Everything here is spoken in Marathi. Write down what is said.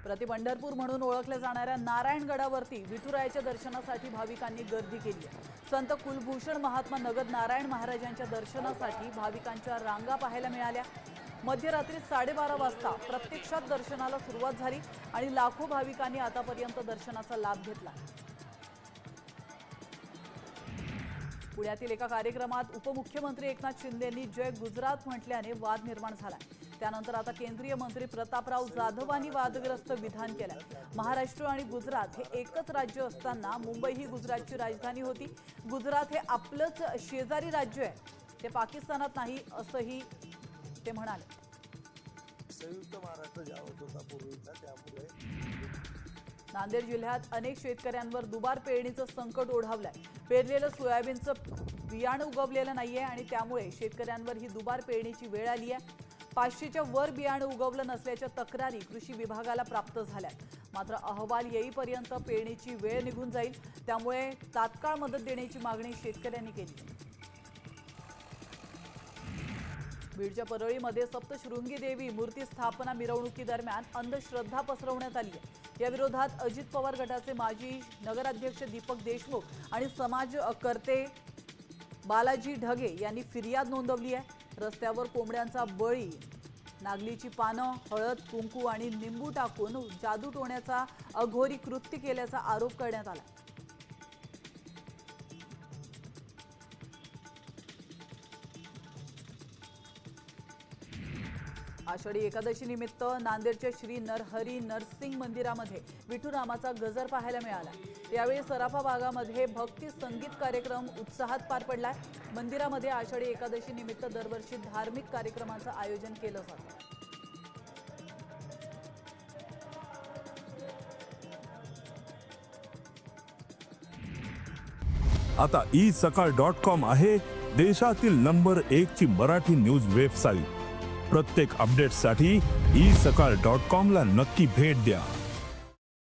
प्रतिपंढरपूर म्हणून ओळखल्या जाणाऱ्या नारायणगडावरती विठुरायाच्या दर्शनासाठी भाविकांनी गर्दी केली आहे। संत कुलभूषण महात्मा नगद नारायण महाराजांच्या दर्शनासाठी भाविकांच्या रांगा पाहायला मिळाल्या। मध्यरात्री 12:30 वाजता प्रत्यक्षात दर्शनाला सुरुवात झाली आणि लाखो भाविकांनी आतापर्यंत दर्शनाचा लाभ घेतला। पुण्यातील एका कार्यक्रमात उपमुख्यमंत्री एकनाथ शिंदेंनी जय गुजरात म्हटल्याने वाद निर्माण झाला। त्यानंतर आता केंद्रीय मंत्री प्रतापराव जाधवांनी वादग्रस्त विधान केलं। महाराष्ट्र आणि गुजरात हे एकच राज्य असताना मुंबई ही गुजरातची राजधानी होती। गुजरात हे आपलंच शेजारी राज्य आहे, ते पाकिस्तानात नाही असंही ते म्हणाले। संयुक्त महाराष्ट्र ज्यावेळेस होता पूर्वीचा, त्यामुळे नांदेड जिल्ह्यात अनेक शेतकऱ्यांवर दुबार पेरणीचं संकट ओढावलंय। पेरलेलं सोयाबीनचं बियाणं उगवलेलं नाहीये आणि त्यामुळे शेतकऱ्यांवर ही दुबार पेरणीची वेळ आली आहे। 500च्या वर बियाणं उगवलं नसल्याच्या तक्रारी कृषी विभागाला प्राप्त झाल्यात। मात्र अहवाल येईपर्यंत पेरणीची वेळ निघून जाईल, त्यामुळे तात्काळ मदत देण्याची मागणी शेतकऱ्यांनी केली। बीडच्या परळीमध्ये सप्तशृंगी देवी मूर्ती स्थापना मिरवणुकीदरम्यान अंधश्रद्धा पसरवण्यात आली आहे। या विरोधात अजित पवार गटाचे माजी नगराध्यक्ष दीपक देशमुख आणि समाजकर्ते बालाजी ढगे यांनी फिर्याद नोंदवली आहे। रस्त्यावर कोंबड्यांचा बळी, नागलीची पानं, हळद, कुंकू आणि निंबू टाकून जादू टोण्याचा अघोरी कृत्य केल्याचा आरोप करण्यात आला। आषाढी एकादशी निमित्त नांदेडच्या श्री नरहरी नरसिंग मंदिरामध्ये विठुरामाचा गजर पाहायला मिळाला। यावेळी सराफा भागामध्ये भक्ती संगीत कार्यक्रम उत्साहात पार पडलाय। मंदिरामध्ये आषाढी एकादशी निमित्त दरवर्षी धार्मिक कार्यक्रमांचं आयोजन केलं जातं। आता isakal.com आहे देशातील नंबर 1 ची मराठी न्यूज वेबसाईट। प्रत्येक अपडेटसाठी isakal.com ला नक्की भेट द्या।